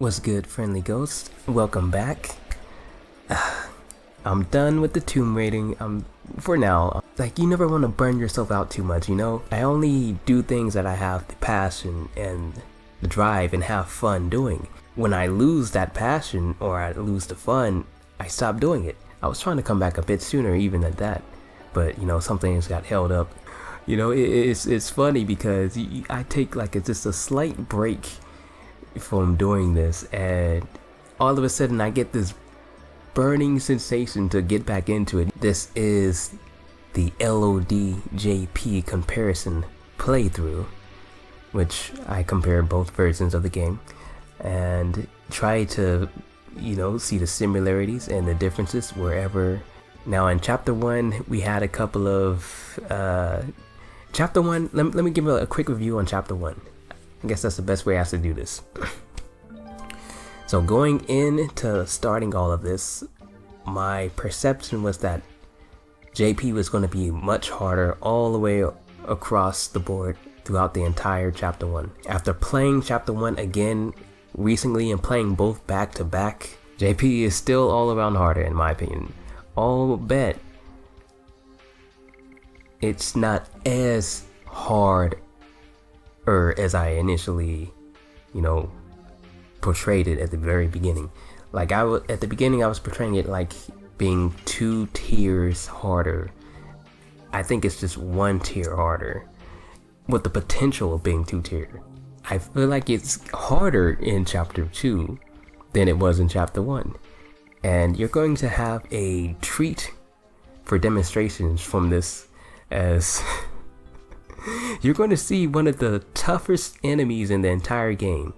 What's good, friendly ghost? Welcome back. I'm done with the tomb raiding. For now. Like, you never want to burn yourself out too much, you know? I only do things that I have the passion and the drive and have fun doing. When I lose that passion or I lose the fun, I stop doing it. I was trying to come back a bit sooner even than that, but you know, some things got held up. You know, it's funny because I take like just a slight break from doing this, and all of a sudden I get this burning sensation to get back into it. This is the LODJP comparison playthrough, which I compare both versions of the game and try to, you know, see the similarities and the differences wherever. Now in chapter 1 we had a couple of chapter 1, let me give a quick review on chapter 1. I guess that's the best way I have to do this. So going into starting all of this, my perception was that JP was going to be much harder all the way across the board throughout the entire chapter 1. After playing chapter 1 again recently and playing both back to back, JP is still all around harder in my opinion. I'll bet it's not as hard as I initially, you know, portrayed it at the very beginning. Like at the beginning I was portraying it like being 2 tiers harder. I think it's just 1 tier harder with the potential of being 2 tier. I feel like it's harder in chapter 2 than it was in chapter 1. And you're going to have a treat for demonstrations from this, as you're going to see one of the toughest enemies in the entire game.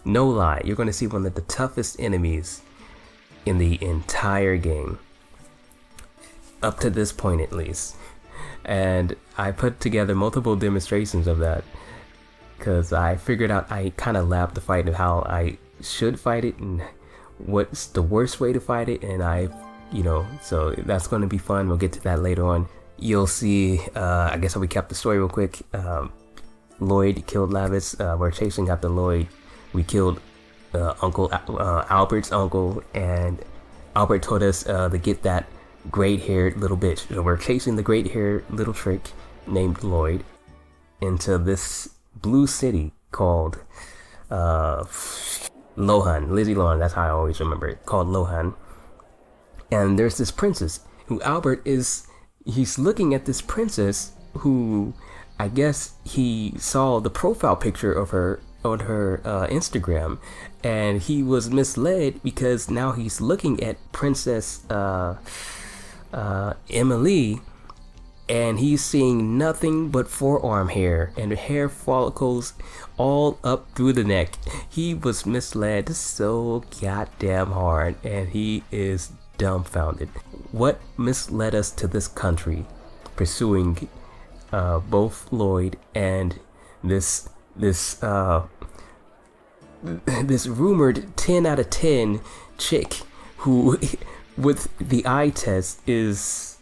No lie, you're going to see one of the toughest enemies in the entire game. Up to this point at least. And I put together multiple demonstrations of that because I figured out I kind of lapped the fight of how I should fight it and what's the worst way to fight it, and you know, so that's going to be fun. We'll get to that later on. You'll see, I guess I'll recap the story real quick. Lloyd killed Lavis. We're chasing after Lloyd. We killed Albert's uncle, and Albert told us to get that great-haired little bitch. So we're chasing the great-haired little trick named Lloyd into this blue city called Lohan. Lizzie Lohan, that's how I always remember it, called Lohan. And there's this princess who he's looking at this princess who, I guess he saw the profile picture of her on her Instagram, and he was misled because now he's looking at Princess Emily, and he's seeing nothing but forearm hair and hair follicles all up through the neck. He was misled so goddamn hard, and he is dumbfounded. What misled us to this country pursuing both Lloyd and this rumored 10 out of 10 chick who with the eye test is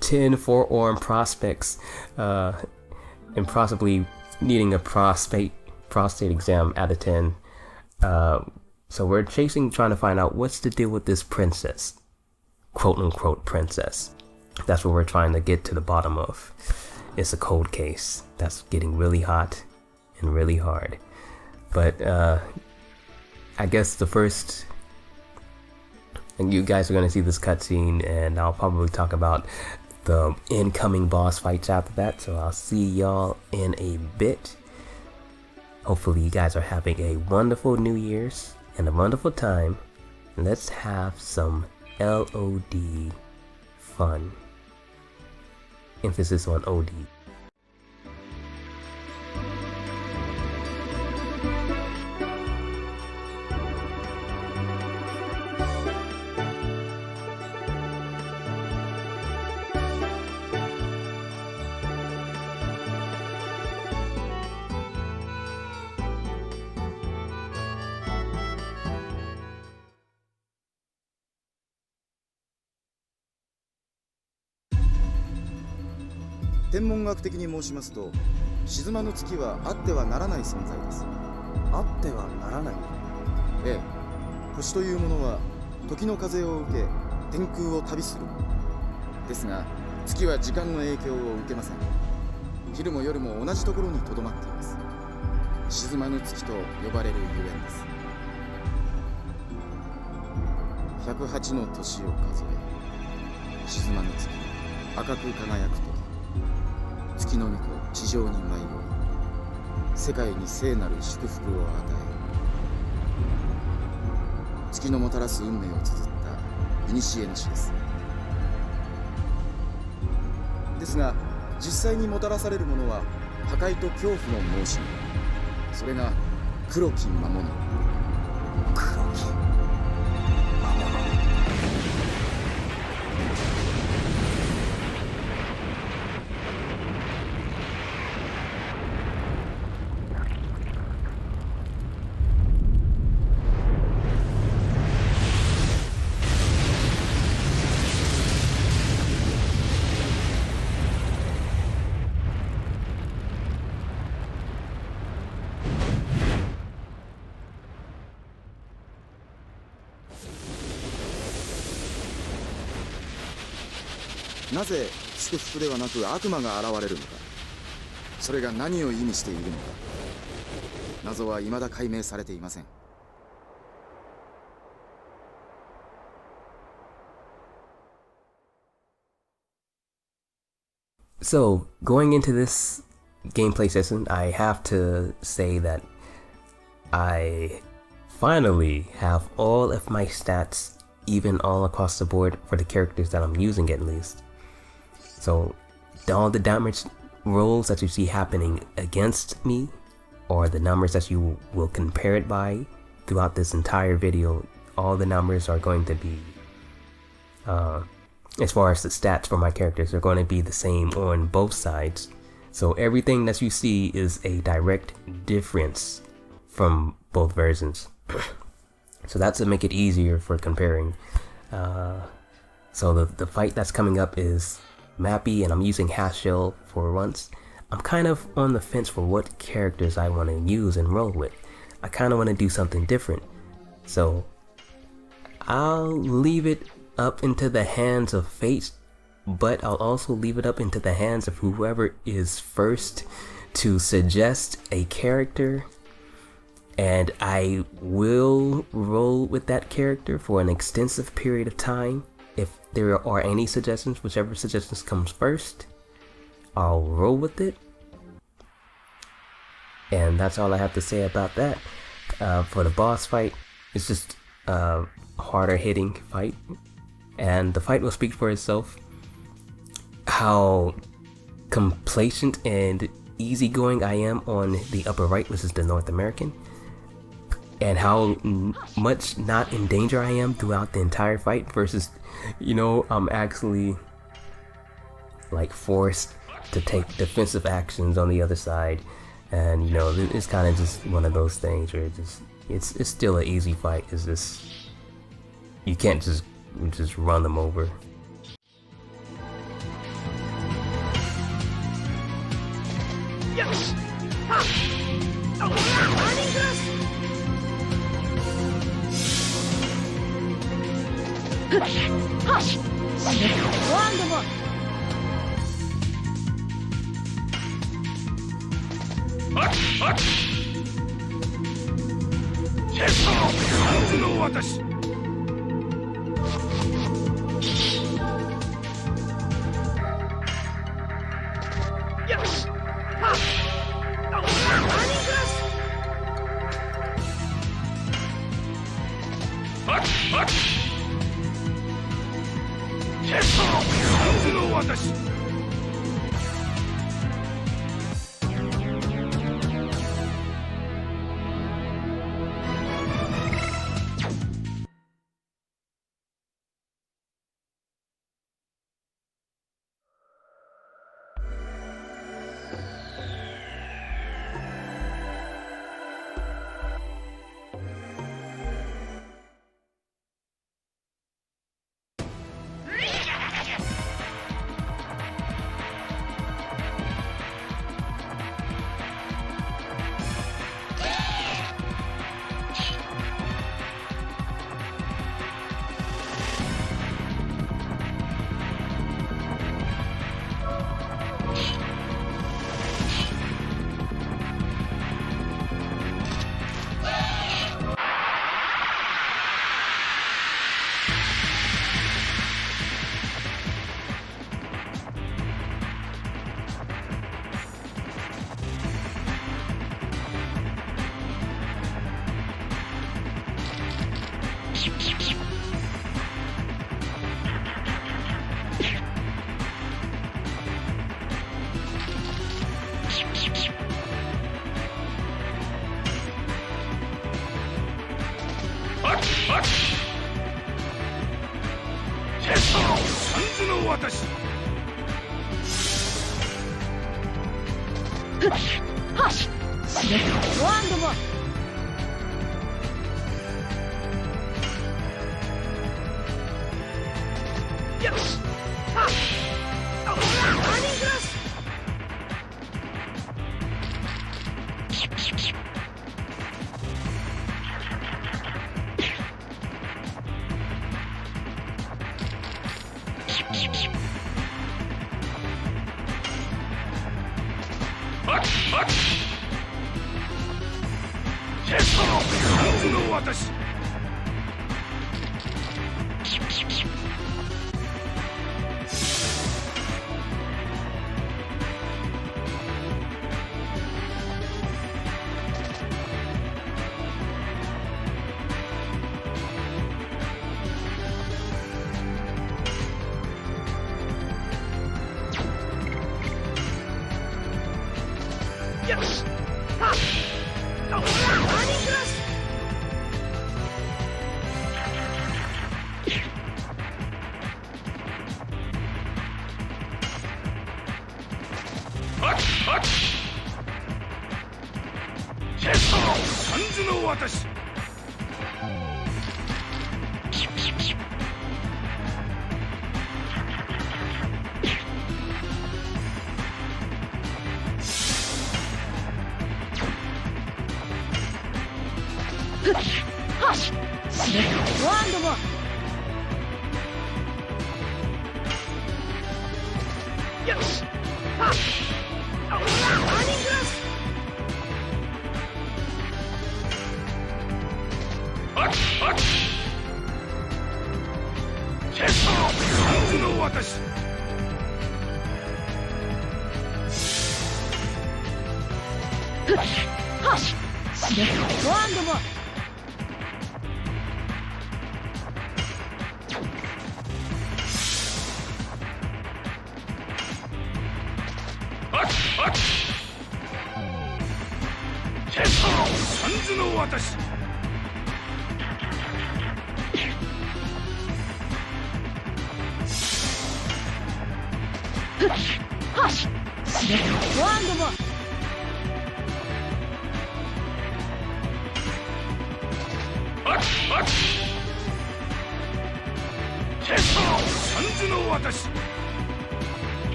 10 forearm prospects and possibly needing a prostate exam out of 10. So we're trying to find out what's the deal with this princess, quote unquote princess. That's what we're trying to get to the bottom of. It's a cold case that's getting really hot and really hard. But I guess the first, and you guys are going to see this cutscene, and I'll probably talk about the incoming boss fights after that. So I'll see y'all in a bit. Hopefully you guys are having a wonderful New Year's and a wonderful time. Let's have some LOD fun. Emphasis on OD. あってはならない。ええ、星というものは時の風を受け天空を旅するものですが、月は時間の影響を受けません。昼も夜も同じところにとどまっています。沈まぬ月と呼ばれるゆえんです。108の年を数え、沈まぬ月赤く輝くと月の御子地上に舞い降り、世界に聖なる祝福を与え、月のもたらす運命を綴った古の詩です。ですが実際にもたらされるものは破壊と恐怖の申し子、それが黒き魔物。黒き魔物。なぜ祝福ではなく悪魔が現れるのか、それが何を意味しているのか、謎は未だ解明されていません。So, going into this gameplay session, I have to say that I finally have all of my stats even all across the board for the characters that I'm using at least. So all the damage rolls that you see happening against me, or the numbers that you will compare it by throughout this entire video, all the numbers are going to be, as far as the stats for my characters, are going to be the same on both sides. So everything that you see is a direct difference from both versions. So that's to make it easier for comparing. So the fight that's coming up is Mappi, and I'm using Hash Shell for once. I'm kind of on the fence for what characters I want to use and roll with. I kind of want to do something different. So I'll leave it up into the hands of fate, but I'll also leave it up into the hands of whoever is first to suggest a character, and I will roll with that character for an extensive period of time. If there are any suggestions, whichever suggestions comes first, I'll roll with it. And that's all I have to say about that. For the boss fight, it's just a harder hitting fight, and the fight will speak for itself. How complacent and easygoing I am on the upper right, which is the North American, and how much not in danger I am throughout the entire fight versus, you know, I'm actually like forced to take defensive actions on the other side. And you know, it's kind of just one of those things where it's still an easy fight. It's just, you can't just run them over. Yes! Ha! Running glass! Hush! Wonderful! Yes! Ha! Running glass!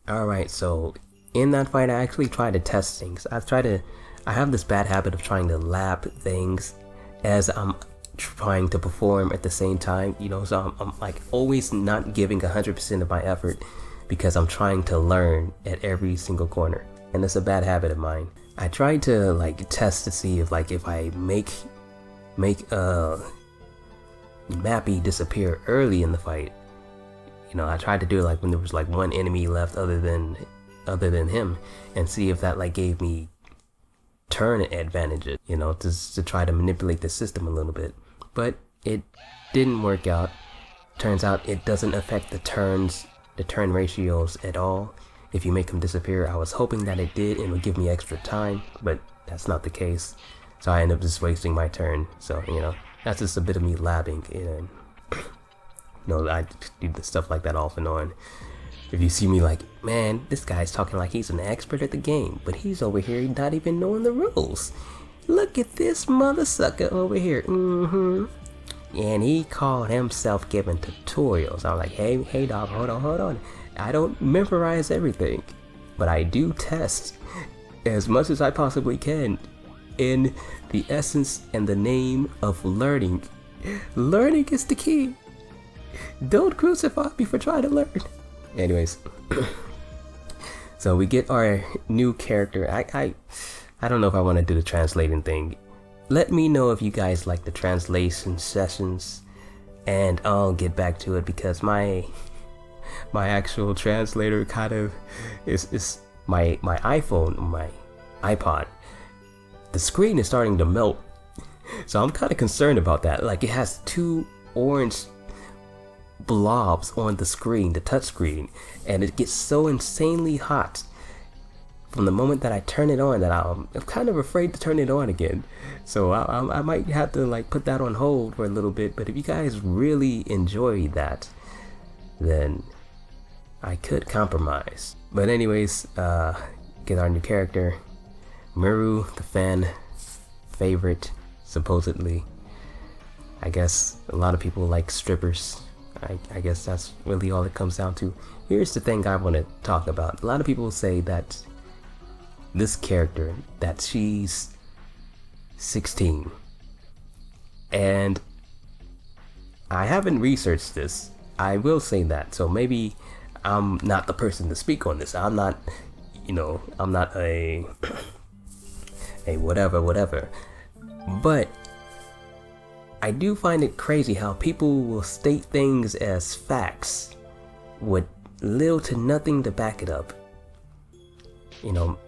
Alright, so in that fight I actually tried to test things. I have this bad habit of trying to lab things as I'm trying to perform at the same time, you know, so I'm like always not giving 100% of my effort because I'm trying to learn at every single corner, and it's a bad habit of mine. I tried to like test to see if I make Mappi disappear early in the fight. You know, I tried to do it like when there was like one enemy left other than him, and see if that like gave me turn advantages, you know, to try to manipulate the system a little bit. But it didn't work out. Turns out it doesn't affect the turn ratios at all if you make them disappear. I was hoping that it did and would give me extra time, but that's not the case. So I ended up just wasting my turn. So, you know, that's just a bit of me labbing, and you know, I do the stuff like that off and on. If you see me like, man, this guy's talking like he's an expert at the game, but he's over here not even knowing the rules. Look at this mother sucker over here. And he called himself giving tutorials. I'm like, hey dog, hold on. I don't memorize everything, but I do test as much as I possibly can in the essence and the name of learning. Learning is the key. Don't crucify me for trying to learn. Anyways, so we get our new character. I don't know if I want to do the translating thing. Let me know if you guys like the translation sessions, and I'll get back to it, because my actual translator kind of is my iPhone, my iPod. The screen is starting to melt, so I'm kind of concerned about that. Like, it has two orange blobs on the screen, the touch screen, and it gets so insanely hot from the moment that I turn it on that I'm kind of afraid to turn it on again. So I might have to like put that on hold for a little bit. But if you guys really enjoy that, then I could compromise. But anyways, get our new character, Meru, the fan favorite, supposedly. I guess a lot of people like strippers. I guess that's really all it comes down to. Here's the thing I want to talk about. A lot of people say that this character, that she's 16. And I haven't researched this. I will say that. So maybe I'm not the person to speak on this. I'm not, you know, I'm not a whatever. But I do find it crazy how people will state things as facts with little to nothing to back it up. You know,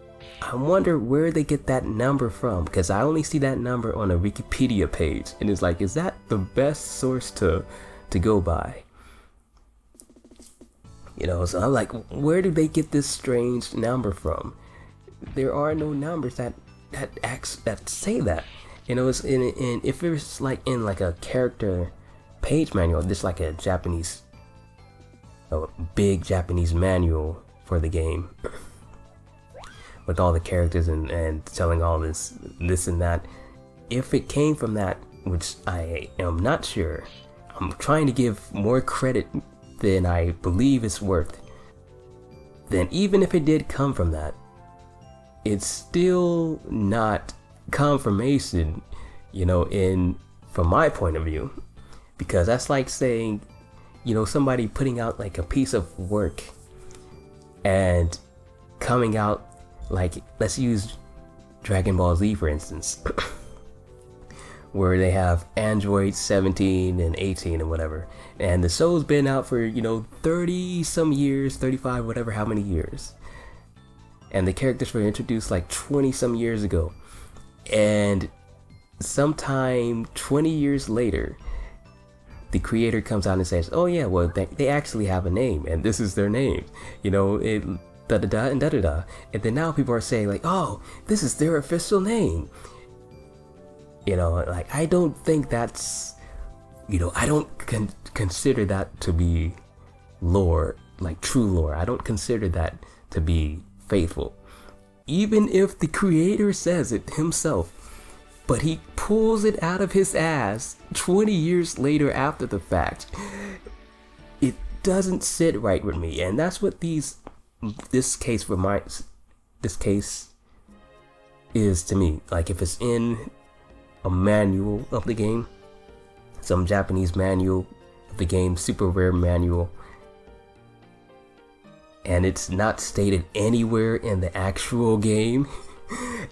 I wonder where they get that number from, because I only see that number on a Wikipedia page, and it's like, is that the best source to go by? You know, so I'm like, where do they get this strange number from? There are no numbers that say that. You know, it's in if it's like in like a character page manual, just like a big Japanese manual for the game, with all the characters and telling all this and that. If it came from that, which I am not sure, I'm trying to give more credit than I believe it's worth. Then even if it did come from that, it's still not confirmation, you know, from my point of view, because that's like saying, you know, somebody putting out like a piece of work and coming out like, let's use Dragon Ball Z for instance, where they have Android 17 and 18 and whatever, and the show's been out for, you know, 30 some years, 35, whatever, how many years, and the characters were introduced like 20 some years ago. And sometime 20 years later, the creator comes out and says, oh yeah, well, they actually have a name, and this is their name, you know, it da-da-da and da-da-da. And then now people are saying like, oh, this is their official name. You know, like, I don't think that's, you know, I don't consider that to be lore, like true lore. I don't consider that to be faithful. Even if the creator says it himself, but he pulls it out of his ass 20 years later after the fact, it doesn't sit right with me. And that's what these this case is to me, like if it's in a manual of the game, some Japanese manual of the game, super rare manual, and it's not stated anywhere in the actual game,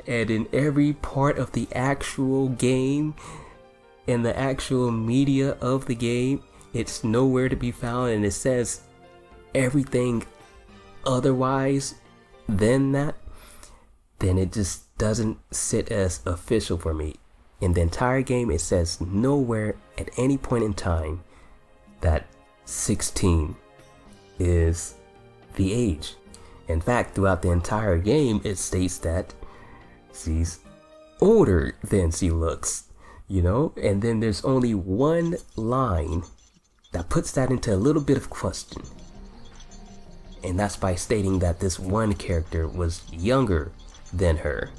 and in every part of the actual game, in the actual media of the game, it's nowhere to be found, and it says everything otherwise than that, then it just doesn't sit as official for me. In the entire game, it says nowhere at any point in time that 16 is the age. In fact, throughout the entire game, it states that she's older than she looks, you know? And then there's only one line that puts that into a little bit of question. And that's by stating that this one character was younger than her.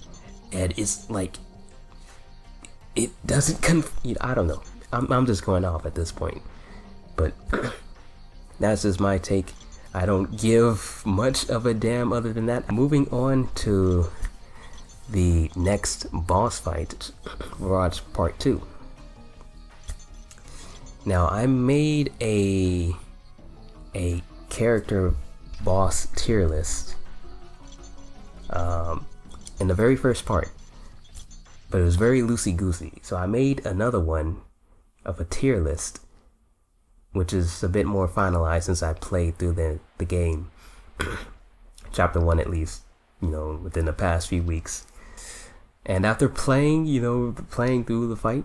And it's like, it doesn't I don't know. I'm just going off at this point. But that's just my take. I don't give much of a damn other than that. Moving on to the next boss fight, Virage Part 2. Now I made a character boss tier list in the very first part, but it was very loosey-goosey. So I made another one of a tier list, which is a bit more finalized since I played through the game, chapter 1 at least, you know, within the past few weeks. And after playing through the fight,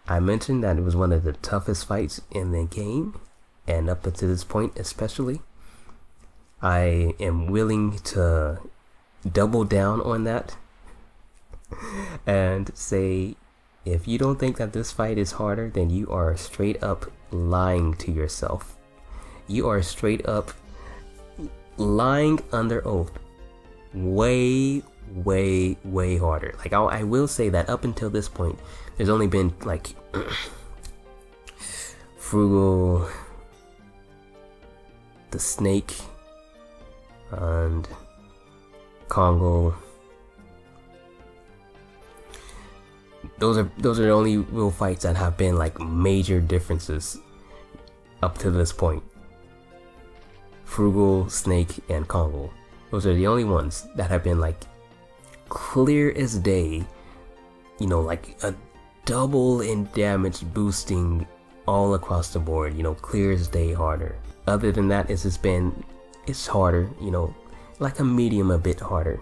I mentioned that it was one of the toughest fights in the game, and up until this point especially. I am willing to double down on that and say, if you don't think that this fight is harder, then you are straight up lying to yourself. You are straight up lying under oath. Way harder. Like I will say that up until this point, there's only been like Frugal, the Snake, and Congo. Those are the only real fights that have been like major differences up to this point. Frugal, Snake, and Congo. Those are the only ones that have been like clear as day, you know, like a double in damage boosting all across the board, you know, clear as day harder. Other than that, it's harder, you know, like a medium a bit harder,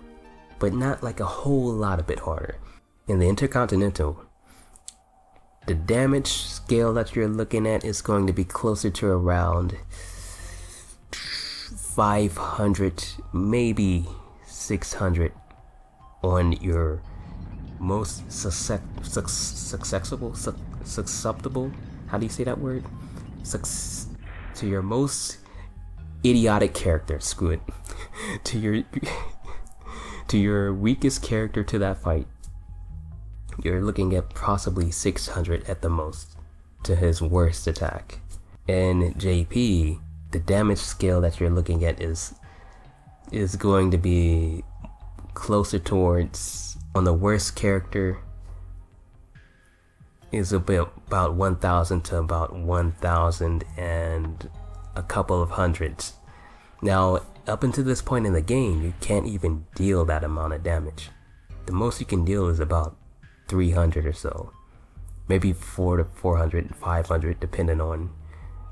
but not like a whole lot a bit harder. In the Intercontinental, the damage scale that you're looking at is going to be closer to around 500, maybe 600 on your most susceptible, how do you say that word? To your most idiotic character, screw it. to your weakest character to that fight, you're looking at possibly 600 at the most to his worst attack. In JP, the damage scale that you're looking at is going to be closer towards, on the worst character, is about 1,000 to about 1,000 and a couple of hundreds. Now, up until this point in the game, you can't even deal that amount of damage. The most you can deal is about 300 or so, maybe 400, 500, depending on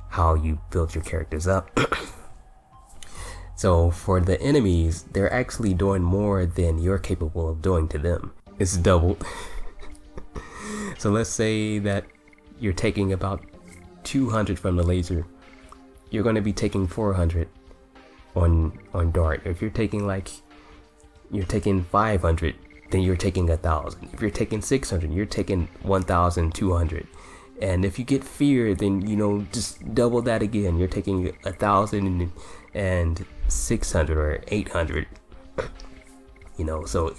how you build your characters up. So for the enemies, they're actually doing more than you're capable of doing to them. It's doubled. So let's say that you're taking about 200 from the laser, you're going to be taking 400 on dart. If you're taking 500, then you're taking 1,000. If you're taking 600, you're taking 1,200. And if you get fear, then, you know, just double that again. You're taking 1,000 and 600 or 800. You know, so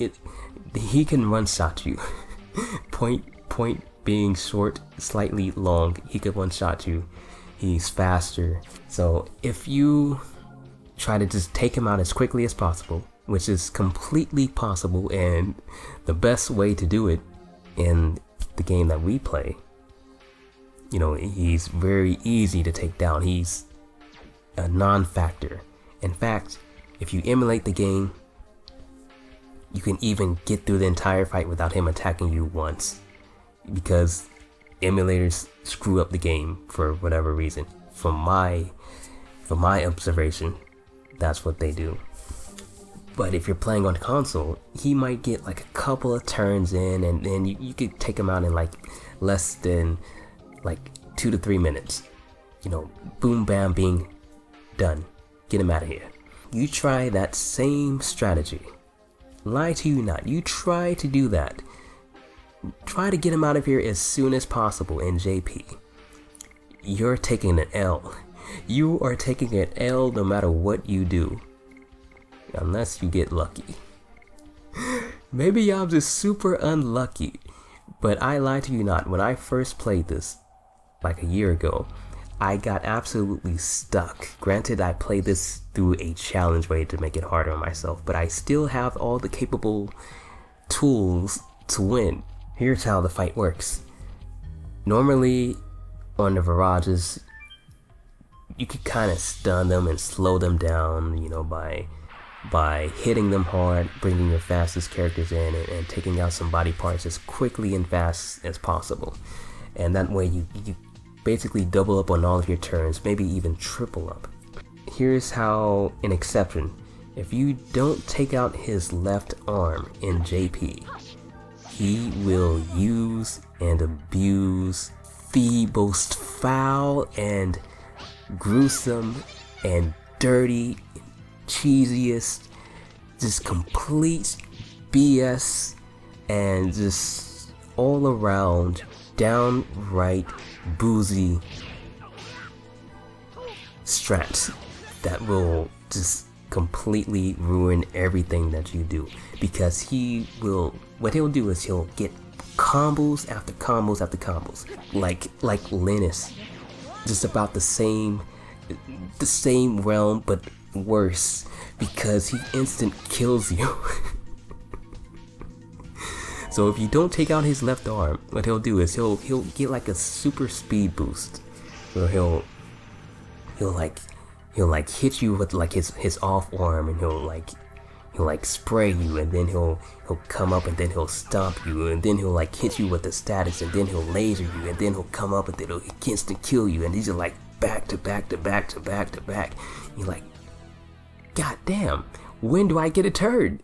he can one shot you. Point being short, slightly long, he could one shot you. He's faster. So if you try to just take him out as quickly as possible, which is completely possible, and the best way to do it in the game that we play. You know, he's very easy to take down. He's a non-factor. In fact, if you emulate the game, you can even get through the entire fight without him attacking you once, because emulators screw up the game for whatever reason. From my observation, that's what they do. But if you're playing on console, he might get like a couple of turns in, and then you could take him out in like less than like 2 to 3 minutes. You know, boom, bam, bing, done. Get him out of here. You try that same strategy. Lie to you not. You try to do that. Try to get him out of here as soon as possible in JP. You're taking an L. You are taking an L no matter what you do. Unless you get lucky. Maybe I'm just super unlucky. But I lie to you not. When I first played this, like a year ago, I got absolutely stuck. Granted, I played this through a challenge way to make it harder on myself, but I still have all the capable tools to win. Here's how the fight works. Normally, on the Virages, you could kind of stun them and slow them down, you know, by hitting them hard, bringing your fastest characters in, and taking out some body parts as quickly and fast as possible. And that way you basically double up on all of your turns, maybe even triple up. Here's how an exception. If you don't take out his left arm in JP, he will use and abuse the most foul and gruesome and dirty, cheesiest, just complete BS, and just all around downright boozy strats that will just completely ruin everything that you do. Because what he'll do is he'll get combos after combos after combos, like Lenus, just about the same realm but worse, because he instant kills you. So if you don't take out his left arm, what he'll do is he'll get like a super speed boost, where he'll hit you with like his off arm, and he'll spray you, and then he'll come up, and then he'll stomp you, and then he'll like hit you with the status, and then he'll laser you, and then he'll come up, and then he'll instant kill you, and these are like back to back to back to back to back. You're like, God damn, when do I get a turn?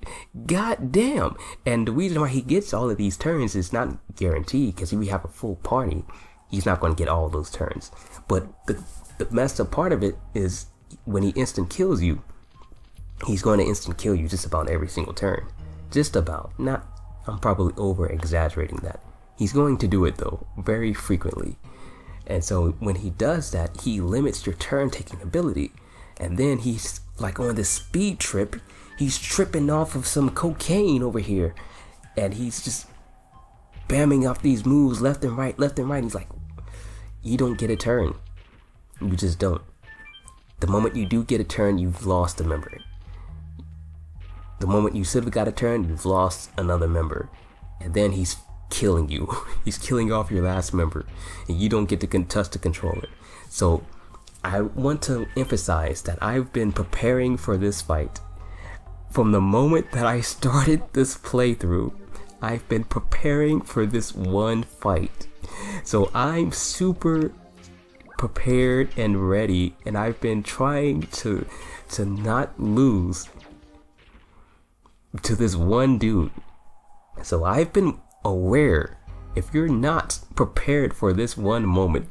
God damn. And the reason why he gets all of these turns is not guaranteed, because if we have a full party, he's not going to get all those turns. But the messed up part of it is when he instant kills you, he's going to instant kill you just about every single turn. Just about. Not, I'm probably over exaggerating that. He's going to do it though, very frequently. And so when he does that, he limits your turn taking ability. And then he's like on this speed trip, he's tripping off of some cocaine over here, and he's just bamming off these moves left and right. He's like, you don't get a turn. You just don't. The moment you do get a turn, you've lost a member. The moment you should have got a turn, you've lost another member. And then he's killing you. He's killing off your last member, and you don't get to touch the controller. So I want to emphasize that I've been preparing for this fight. From the moment that I started this playthrough, I've been preparing for this one fight. So I'm super prepared and ready, and I've been trying to not lose to this one dude. So I've been aware, if you're not prepared for this one moment,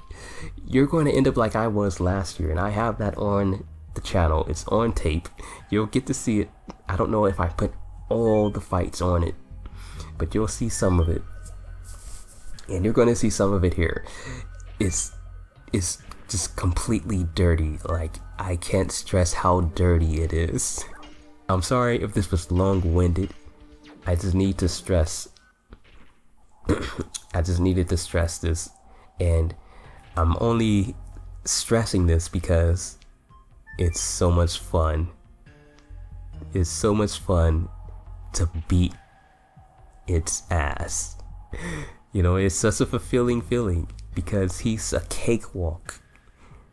you're going to end up like I was last year, and I have that on the channel. It's on tape. You'll get to see it. I don't know if I put all the fights on it, but you'll see some of it, and you're going to see some of it here. It's just completely dirty. Like, I can't stress how dirty it is. I'm sorry if this was long-winded. I just need to stress I just needed to stress this, and I'm only stressing this because it's so much fun. It's so much fun to beat its ass. You know, it's such a fulfilling feeling because he's a cakewalk.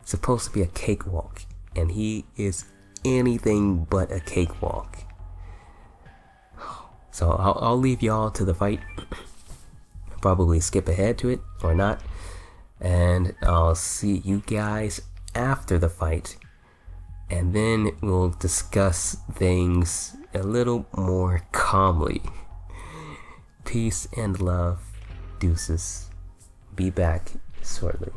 Supposed to be a cakewalk, and he is anything but a cakewalk. So I'll leave y'all to the fight. Probably skip ahead to it or not, and I'll see you guys after the fight, and then we'll discuss things a little more calmly. Peace and love, deuces. Be back shortly.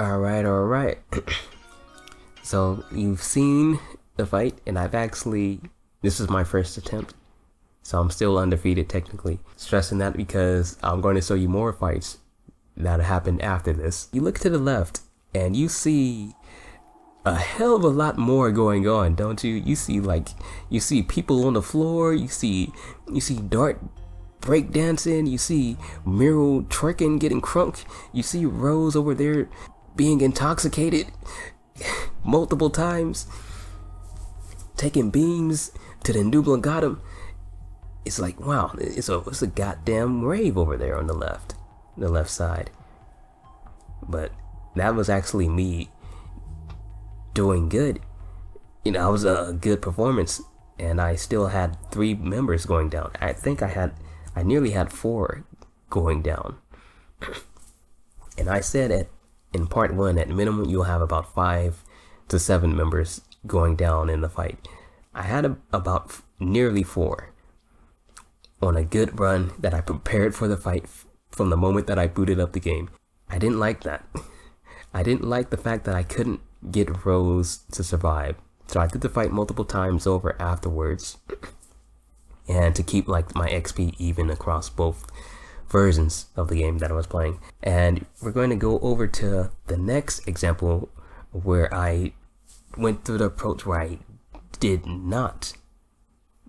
Alright. So you've seen the fight, and this is my first attempt. So I'm still undefeated technically. Stressing that because I'm going to show you more fights that happened after this. You look to the left and you see a hell of a lot more going on, don't you? You see people on the floor, you see Dart breakdancing, you see Meru twerking, getting crunk, you see Rose over there being intoxicated multiple times, taking beams to the new Blungatum. It's like, wow, it's a goddamn rave over there on the left side. But that was actually me doing good. You know, I was a good performance, and I still had 3 members going down. I think I nearly had 4 going down. And I said in part 1, at minimum, you'll have about 5 to 7 members going down in the fight. I had about nearly 4 on a good run that I prepared for the fight from the moment that I booted up the game. I didn't like that. I didn't like the fact that I couldn't get Rose to survive. So I did the fight multiple times over afterwards, and to keep like my XP even across both versions of the game that I was playing. And we're going to go over to the next example where I went through the approach where I did not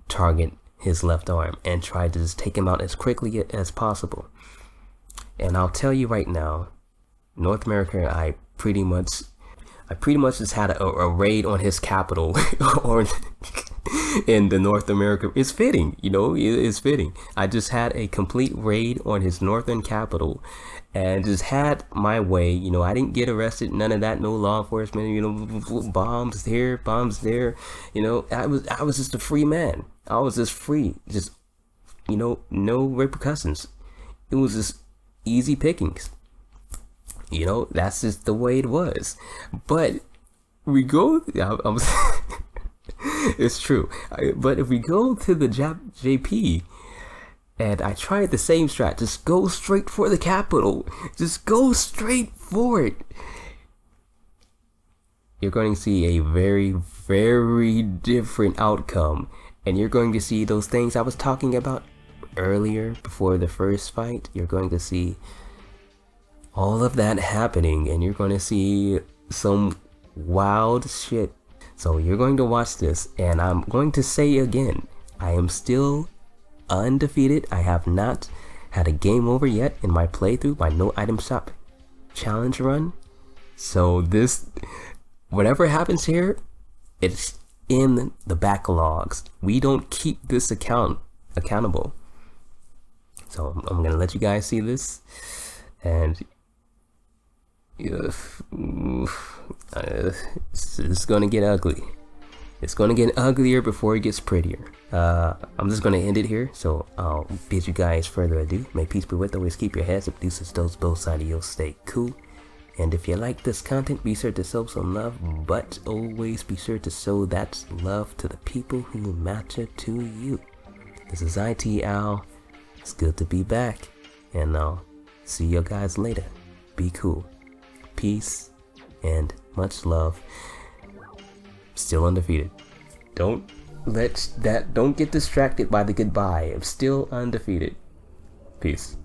target his left arm and tried to just take him out as quickly as possible. And I'll tell you right now, North America, I pretty much just had a raid on his capital or in the North America. It's fitting, you know, it's fitting. I just had a complete raid on his northern capital and just had my way. You know, I didn't get arrested, none of that, no law enforcement, you know, bombs here, bombs there. You know, I was just a free man. I was just free, just, you know, no repercussions. It was just easy pickings. You know, that's just the way it was. But we go, it's true. But if we go to the JP, and I tried the same strat, just go straight for the capital. Just go straight for it. You're going to see a very, very different outcome. And you're going to see those things I was talking about earlier before the first fight. You're going to see all of that happening, and you're going to see some wild shit. So you're going to watch this, and I'm going to say again, I am still undefeated. I have not had a game over yet in my playthrough, my no item shop challenge run. So this, whatever happens here, it's in the backlogs. We don't keep this accountable. So I'm gonna let you guys see this, and it's gonna get ugly. It's gonna get uglier before it gets prettier. I'm just gonna end it here, so I'll bid you guys further ado. May peace be with. Always keep your heads up, dueces, those both sides of you stay cool. And if you like this content, be sure to show some love, but always be sure to show that love to the people who matter to you. This is ITOwl. It's good to be back, and I'll see you guys later. Be cool. Peace and much love. Still undefeated. Don't get distracted by the goodbye. I'm still undefeated. Peace.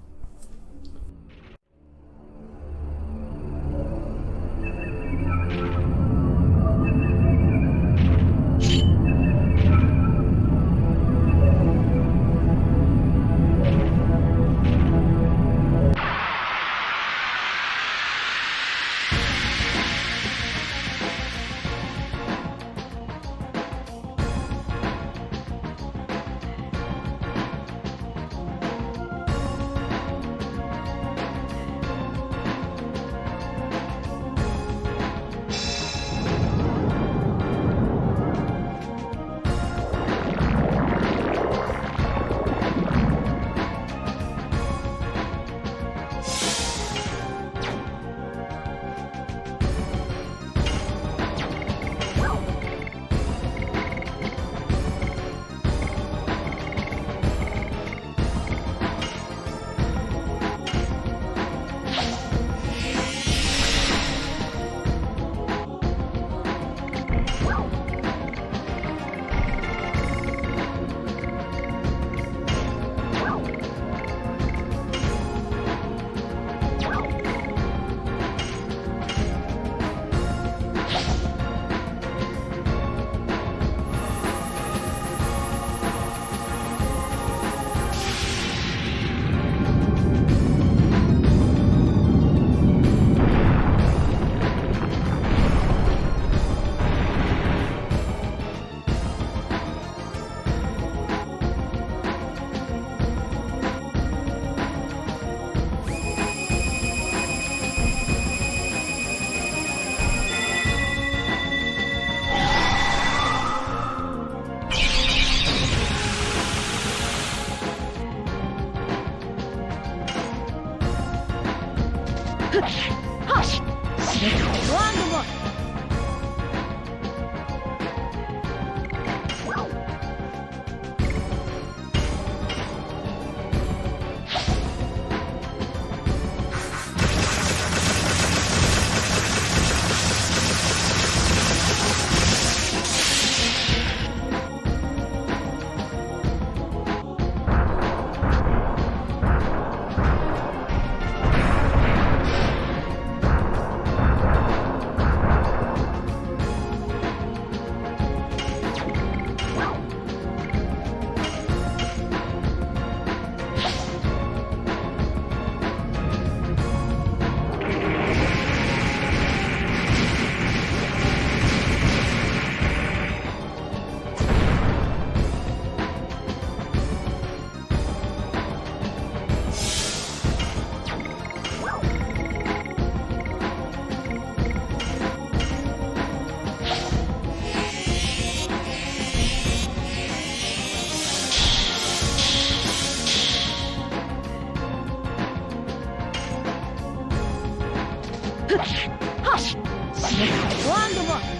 はっしれっとワンドもワンドも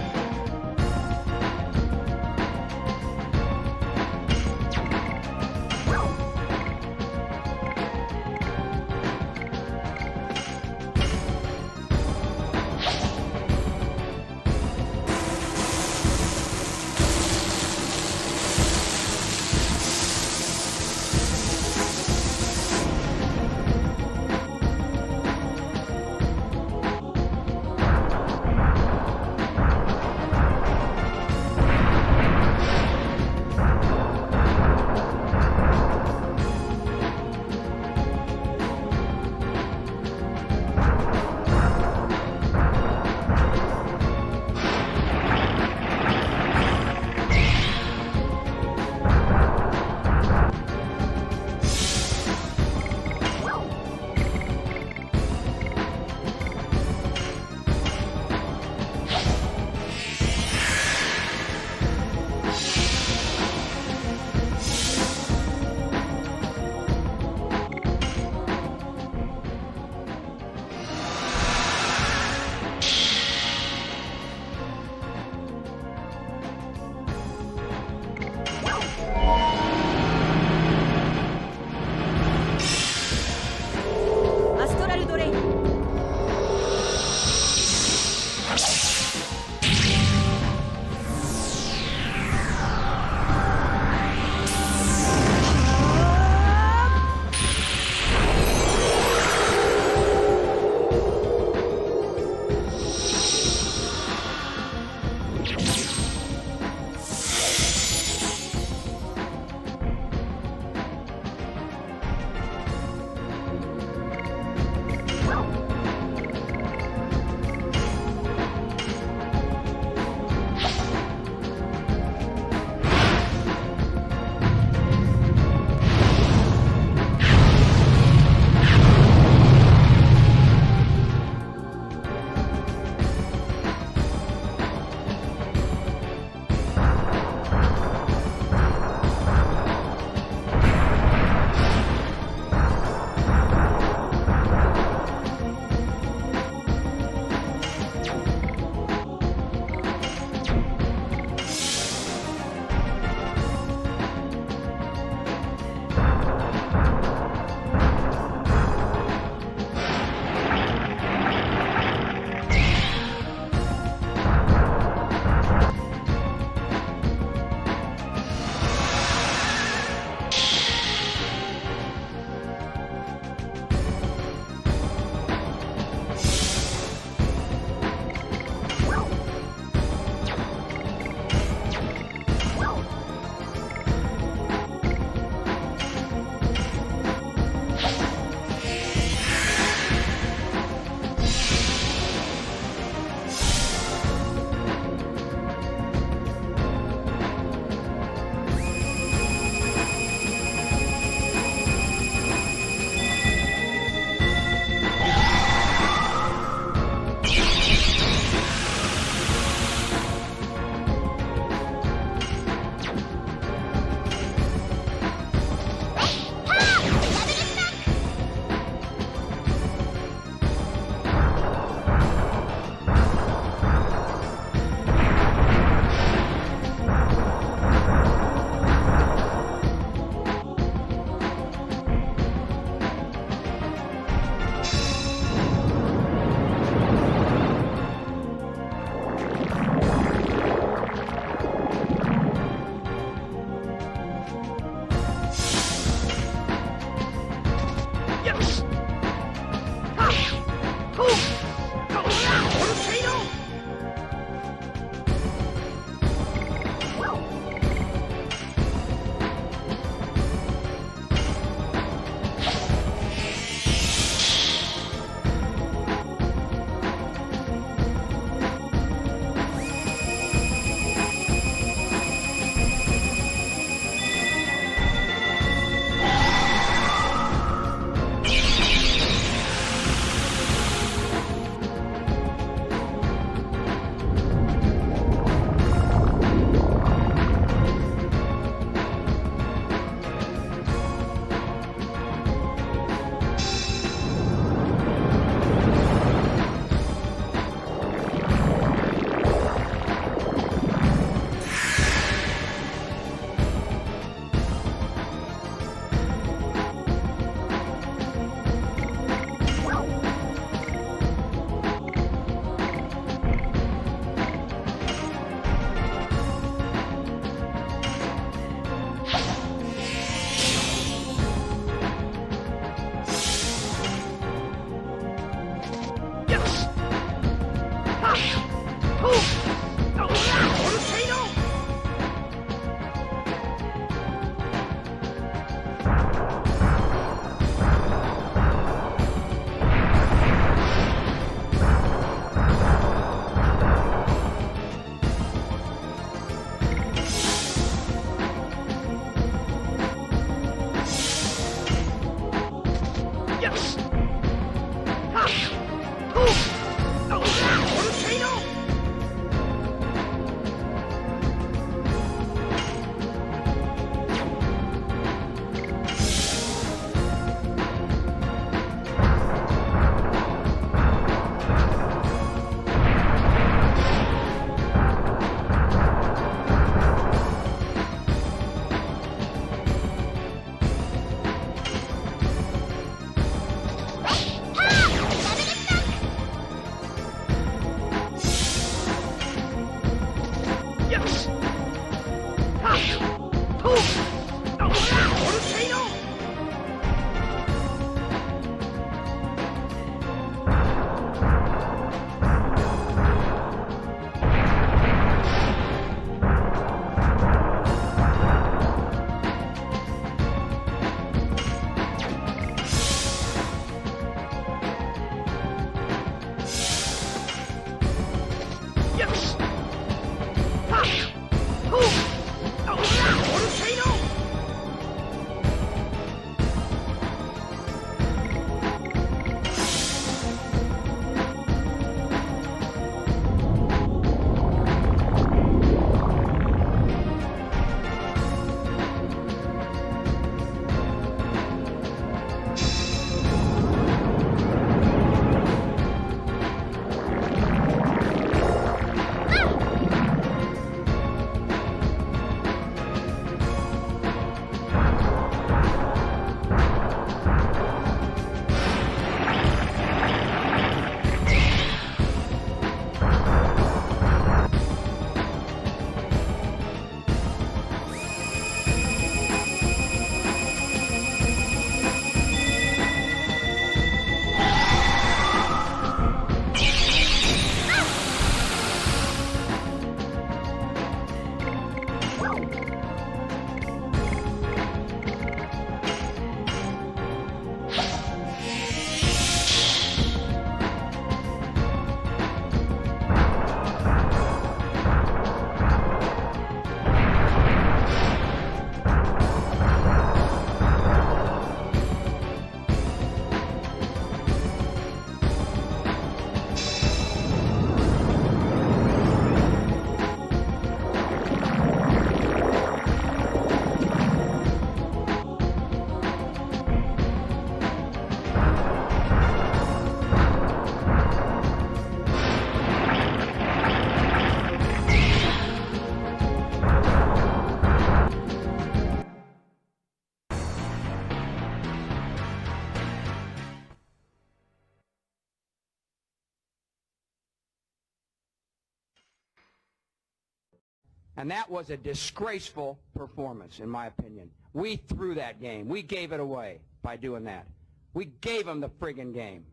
And that was a disgraceful performance, in my opinion. We threw that game. We gave it away by doing that. We gave them the friggin' game.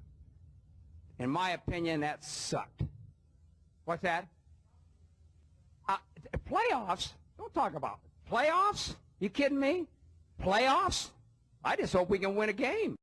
In my opinion, that sucked. What's that? Playoffs? Don't talk about it. Playoffs? You kidding me? Playoffs? I just hope we can win a game.